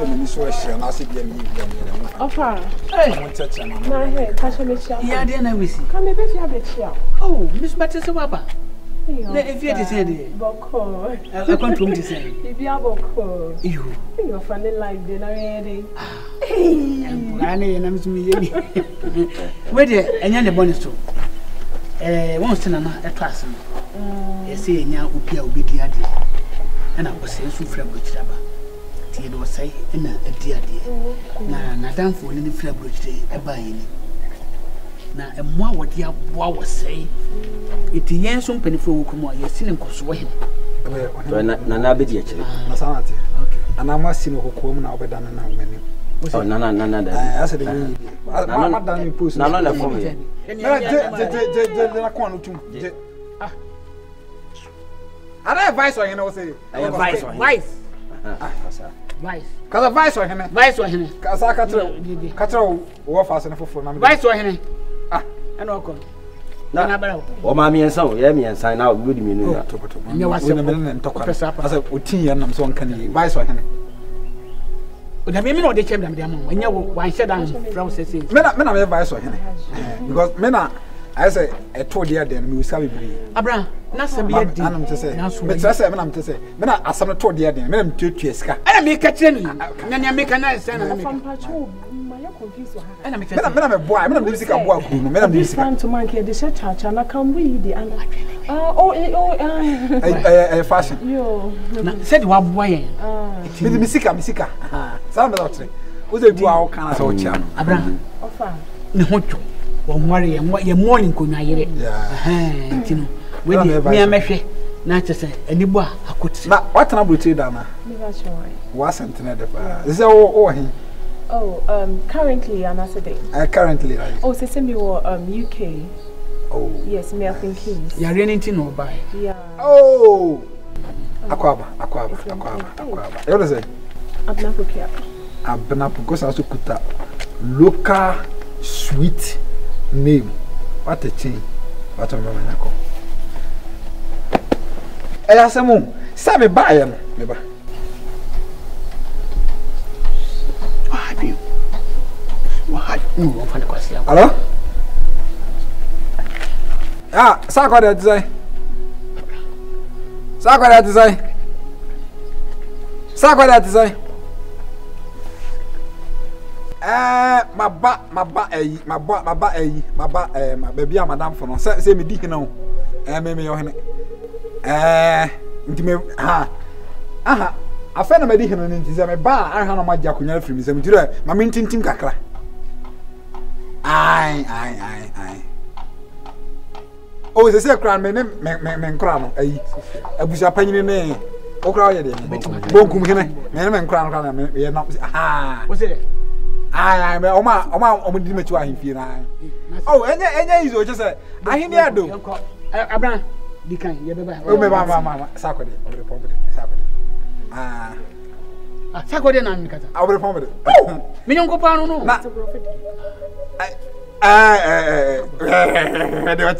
so many so share na se bia me yi Ofa. Hey, mo tete na. Na he, ka so me chia. Ya de na wisi. Ka me be fi abechia. Oh, Miss Majesty waba. Na if you dey say dey. Boko. I control to say. Ibi aboko. You. You funny like dey na ready. Ani na misumi yemi. We dey enya ne bonus to. Won se na na eto ase no. Ese enya obi a obedi ade. Na wo se su fra brochiraba. Tie do sai na adi ade. Na danfo ne fra brochire e ba yini. Na emo a wode aboa wo sei. Iti yen so mpanifo wo komo yesi ne nkoso wo hene. Na abedi akire. Na sanate. Okay. Ana masi no kokom na obeda na na omani. Oh, na da. Asa de yin. Madam me post. Na na form here. Je na kwa no tum. Je. Ada vice or hene wo say. Vice. Vice. Kaza vice or hene. Vice or hene. Kaza katra wo fa se foforo na me. Vice or hene. Ana okon. Na bara. O ma miensa o ye miensa na o gudi minu ya. Nya wase na me ntokwa. Asa otin ye nam so nka ni vice or hene. O da me no de chem da me am. Nya wo wan hye dan from sese. Me na me vice or hene. Because me na I say a to there then me usa bibiri. Abra, na se be di. Anam te say. Me tell say me na me say. Me na asam to there then. Me na me tutu sika. Ana me ka kire ni. Na nya me ka na se na me. Pampacho, ma ya confuse ha. Ana me ka. Me na me boy, me na me sika boy ku no. Me na me sika. To man ke de chacha na kan we di and fashion. Yo. Na said wa boy yen. Me sika. Sa me lot. Wo ze bu a wo kan asa wo chia no. Abra. Ofa. Ne hocho. Wo nware ye morning ko nwayere. Ntino. We di me amehwe na chese anibo a akoti. Na what na bruti da na? Me ba sure. Wa sentene de pa. Is wo hin? Oh, currently and as a day. Currently right. Oh, say me wo UK. Oh. Yes, me up in Kings. Ya re ntino buy. Yeah. Oh. Akwaba. You know say? Abnapokia. Abnapo go so kuta local sweet name. What a change. What a moment ago. I asked him, Sammy Bayan, never. What have you? Hello? Ah, Sako that design. Sako that design. My baby, madam for no. Say me di no. Me yo hene. Ntime aha. Afa na me di hene nti say me ba aha na magya kunya afiri mi say me jira ma me ntintim kakra. Ai. Oh, they say kran me nkra no ayi. Abusa panyine ne. Okra ye de. Bonkum hene. Me nkra no me ye na. Ah. Wo say Ai me oma di mechi wa himfie na. Oh, enya izo je say ahini ado. Abra di kan ye beba. O me ma Sakode, obre pombe. Sakode. Ah, Sakode na nkata. Obre pombe. Me nyonko pa no. Na. De wat.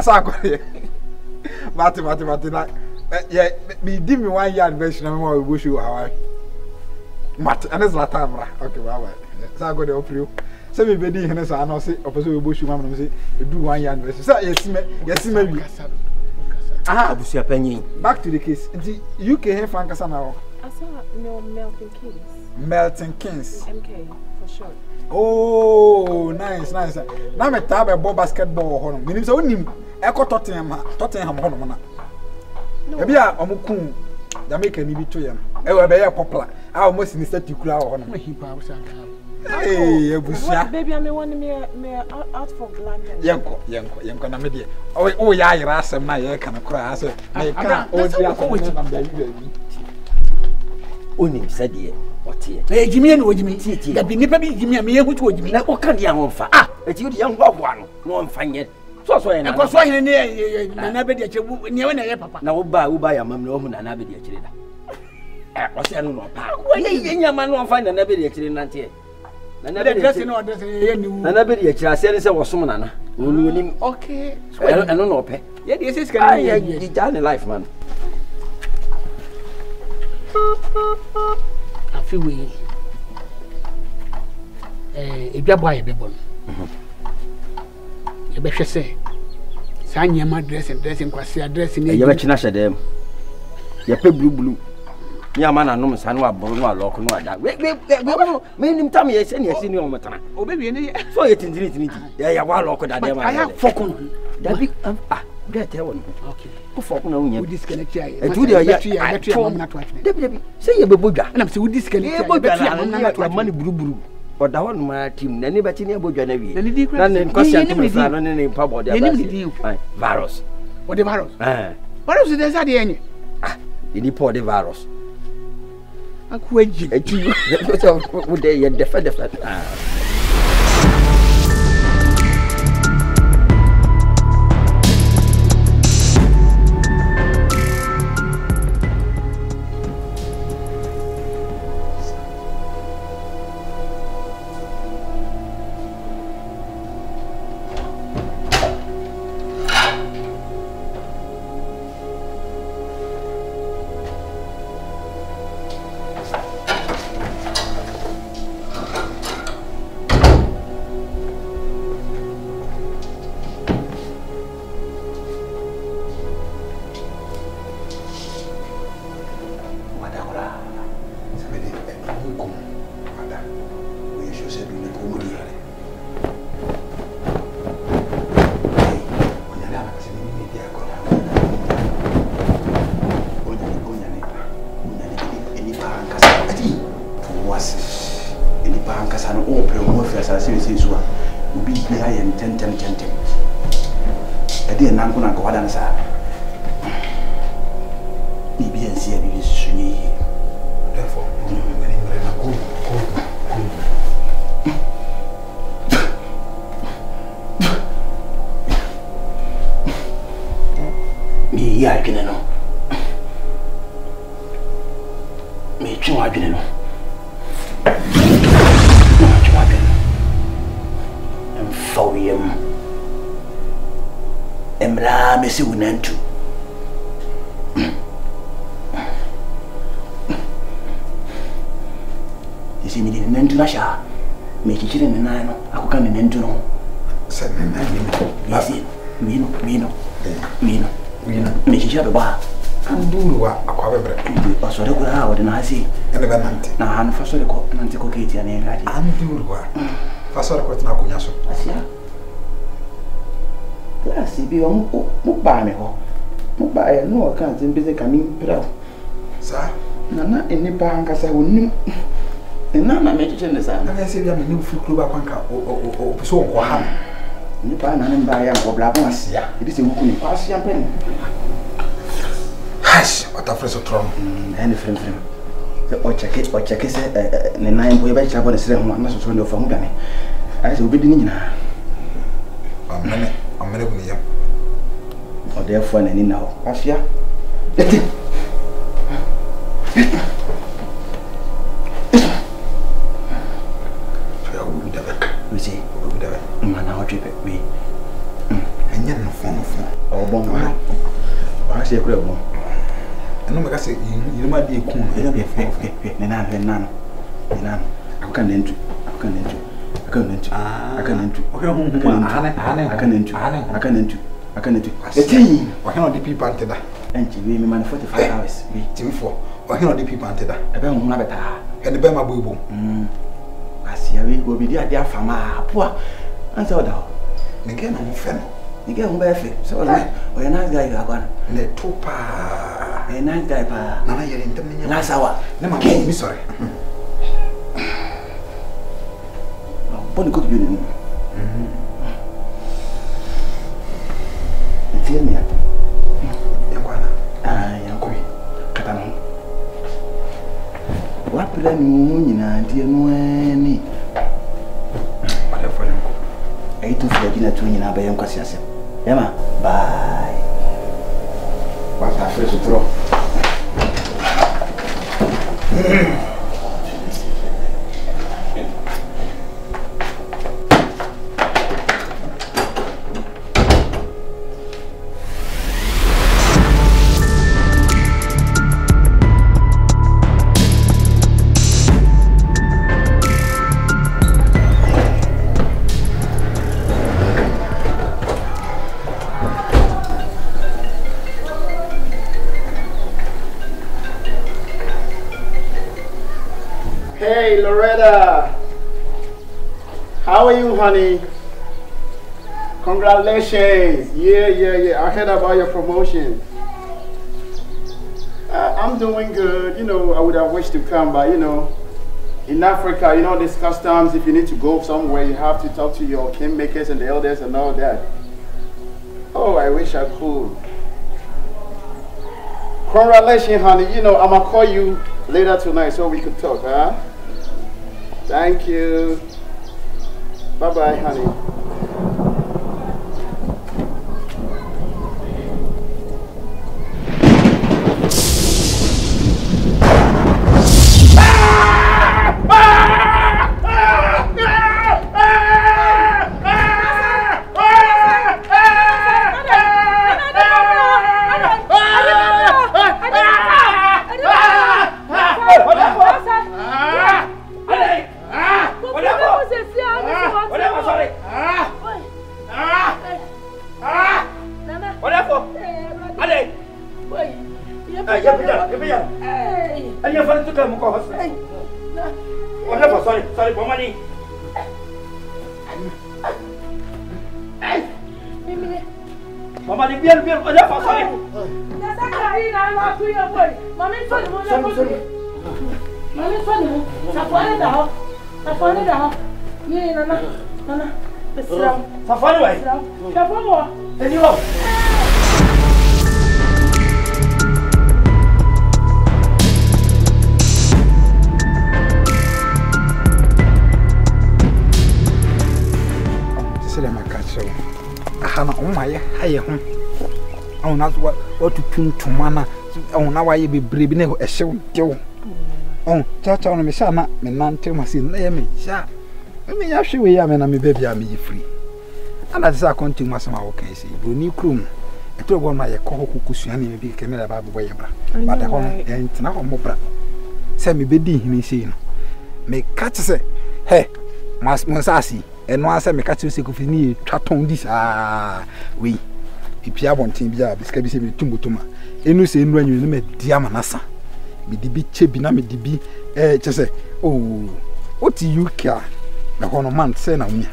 Sakode. Mate na. Me di me 1 year anniversary na me wa we show how Mat, and it's Latamra. Okay, bye. So I go to offer you. So we be here, so I know say, opposite we bush you, mamma, say, you do 1 year anniversary. So yes, maybe. Ah, Abusia penny. Back to the case. The UK here, Frankasa now. I saw no Melting Kings. Melting Kings. MK for sure. Oh, nice. Now me tab a ball basketball honor. Meaning so nim. Echo Tottenham honor. No. Maybe I am Jamaica ni bi to yam. E we be ya popular. I almost in state kura ho no. Hey, ebusia. Baby, I me want me out for London. Yenko na me de. Oh ya yira asem na ye kan kura ase. Me kan o di asem na baby. Onim sade otie. Jimi na ojimi. Da bi nipa bi jimi me yehu to ojimi. Na o kan de ho mfa. Eti o de yan hoahoa no mfa nye. So ye na. Ko so hene ne na be de achebu ne we na ye papa. Na wo ba ya mam na ohu na be de achire da. O se no pa. Ye nyama no mfa na be de achire nante. Na be de dress no dress ye ni wu. Na be de achire ase ne se wo som nana. Onu onim. Okay. Eno no pe. Ye de ese sika na ye jale life man. afi we edwa boy be bon e be hwe se sa nyema dressing kwase address ni ye be china hyedem ye pe blue ni ama na nom sa no aboro no alok no ada we me nim tam ye se ne ye ni o metana o be wie ne so ye tintiniti ya wa alok da dem aya fokon da bi get e won okay ko fokon na unya we disconnect ya e tu de ya mom na to atwe debi se ye bebodwa na se we disconnect ya mom na to mani buruburu oda ho no ma team na ni beti ni abodwa na wi na ne nkosi atum fra no ne pa body abasi virus what the virus virus is that the ni po the virus akwaji ati so wo de ye defa Mesi unantu isi mi ni nantu na sha me chichire ne na no akuka ne nantu no se ne na ni yesi mino me chichire ba anduru wa akwa bebre pasore kura ha wode na hasi ene be nante na han fasore ko nante ko kiti ane ngadi anduru wa fasore ko tina kunya so asia classe bi o mu ba me ho mu ba e no kan tin bi se kamin pra sa na enipa ankasa wonnim na me chiche ne sa na se bia me ni fu kro ba kwanka o so ko ha nipa na ne ba ya ko bla ko asia e bi se wuku ni asia pen hash wata freso tron ene frem se o cheke se ne nine boy ba cha bo ne sere ho na so ndo fa mu dane ai se obedi ni nyina amene bu yam o de fo na ni na ho afia eti ya u da ba uzi u da ba mana o tripe we enya no fon o bon wa se kure bon eno me ka se yirima de ku no ne na akuka nentu eti wa hena de people anteda enchi we me man 45 hours we timfo wa hena de people anteda ebe hu na beta ene be ma boibo asia we go bi dia afama apoa ansa oda ne ke na mo fe no ni ke hu ba fe so oda o ya nice guy ga kwana ne topa e nice guy pa na yere ntem nya na sawa ne ma mi sorry bon ko bi ni tiene ya kwana ya ko kata no wa pele mu nyina die no ani wala fo ne ko ai tu fi gina tu nyina ba yan kwasi ase ema bye wa ta freso tro Loretta. How are you, honey? Congratulations. Yeah. I heard about your promotion. I'm doing good. You know, I would have wished to come, but you know, in Africa, you know, these customs, if you need to go somewhere, you have to talk to your kingmakers and the elders and all that. Oh, I wish I could. Congratulations, honey. You know, I'm gonna call you later tonight so we could talk, huh? Thank you. Bye-bye, honey. Sorry, for money. Mama, the beer, what for? Sorry. Hana umaye haye ho ona so watu tuntumana ona waye bebrebe ne ehyew dew chacha no me sha na me nante masi na ye me sha me ya hwe ya me na me baby am yi free ana se akonti masama wo kan se broni krum eto go ma ye ko kukusua ne bi ke me la ba bo ye bra ba da ho no entina ho mo bra se me bedi hini se no me catch se he mas monsasi eno asa me catch se ko fini twaton dis we pipia bontin bia biska bi se me tumutuma enu se enu anyu ne me dia manasa me di bi che bi na me di bi chese oti UK na hono man se na umia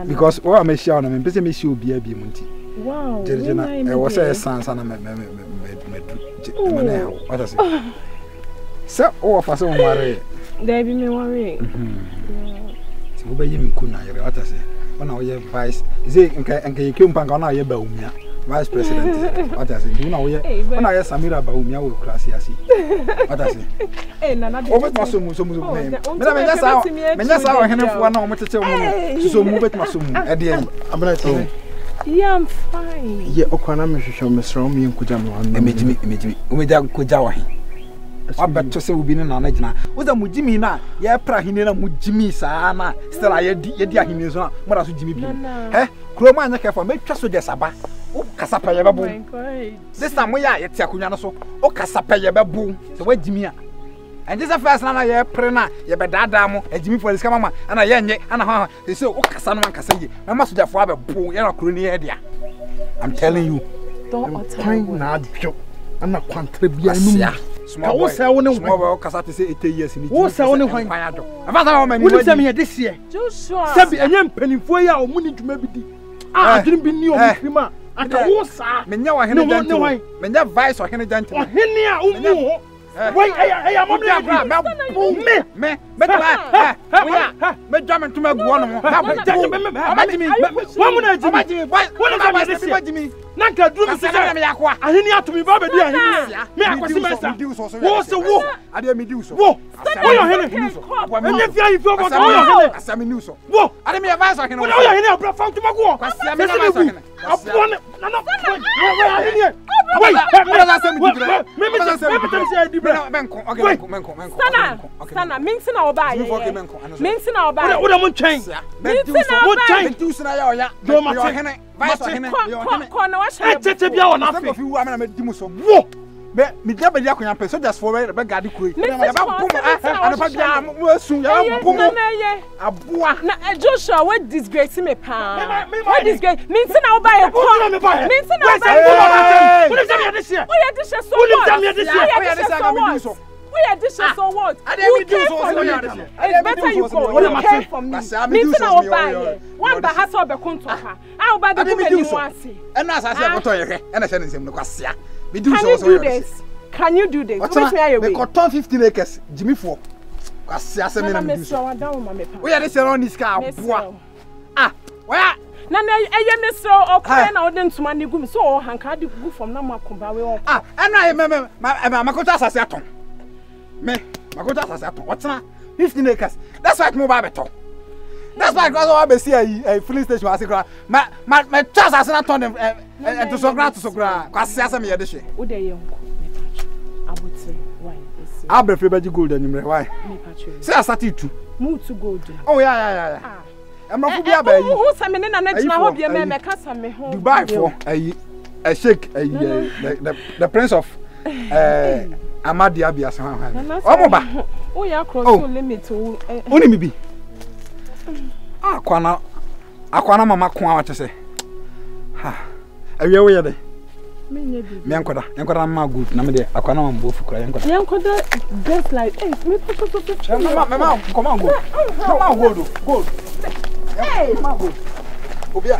because o am share na me pese me share obi abi munti wow jerejena was say sansa na me what I say so o fa so mare there be me worry so be yimi kuna yere what I say when I was vice is nke yekimpa na ye ba umia vice president what I say you know when I Samira ba umia we class yasi what I say nana o bet masomu so mu me nya sa o henefo na o metete mu so mu bet masomu e de yi abana ti yeah I'm fine yeah okwana me hwehwe me sro me nkuja me wan emejimi umeja nkuja wa he wabeto se ubi ne na gina woza mujimi na ye pra hine na mujimi saa na stella ye di ahine so na mara so jimi bi kroma anya kefa metwa so de saba o kasapa ye bebu this time ya ye ti akonya no so o kasapa ye bebu so wajimi a and this first na ye pre na ye bedada mo ajimi police kama ma ana ye nye ana ha se o kasa no man kasa ye mama so jafo abebu ye na kroni ye dia I'm telling you don't time na adjo ana kwantre bia num small boy small boy kasa te say 8 years ni wo sa woni hwan afasa wo mani wo se me ye this year Joshua sabi enye mpanimfo ya o muni dwuma bi di adwin bi ni o mfima aka wo sa menya wa hene janti menya vice wa hene janti o hene a umu wai aya mamle agra me dwame ntuma gu wono mo amajimi wa mu na ajimi wo na ba this year na ka drum se ahini atumi ba be di ahini me akwasi mesa wo se wo ade me di so wo yo hene enye fi ayi fi obo ka wo yo hene asami ni so wo ade me vice wa hene wo yo hene abra fa ntuma go kwasi me na vice wa hene apo na no wo ahini wait me na asami di bra me tell say di bra menko okay menko sana minti na oba ye minti na oba wo da mo ntwen minti na oba mentu sina ya oya do ma hene vice wa hene ko na wa sha tete bia wo na afi fi wu amena me di mu so wo me dia be dia konya pe so just for be gadi kuro ya ba bum anopa bia mo asu ya ba bum aboa na Joshua we disgrace me pa we disgrace minti na oba ye ko minti na oba ye wo dem ya this year so wo dem ya this year are dishes so what? You care for me. It's better you go. You care for me. Meeting our buyer. One by has all the contour. I'll buy the woman you want to see. And as I said, what are you? And I said, we do so. Can you do this? Can you do this? We got 15 acres. Jimmy 4. We are the surrounding car. Ah, where? Nana, I am Mr. O'Connor, now then to money go so Hanka go from Namakumba. Ah, and I remember Makotas as Atom. Me, Makotas as Atom. What's that? 15 acres. That's why mobile beton. That's why I got to see a filling station. I say, my chance has not turned and to so grand to so grand. Because I say, edition. Would they young? I would say, why? I'll be free by the gold and why? Say, I started to move to gold. Oh, yeah. I'm not going to be who's a minute and I hope you may cast me home. Dubai for a shake, the prince of Amadi Abias. Oh, yeah, cross the limit. Only me. Ah, Aquana Mama Kwa to say. Ha, are you aware? Yankoda, Yankoda, good. Namade, Aquana, and both Yankoda, best like, Mama, come on, go. Hey, Mago. Obia.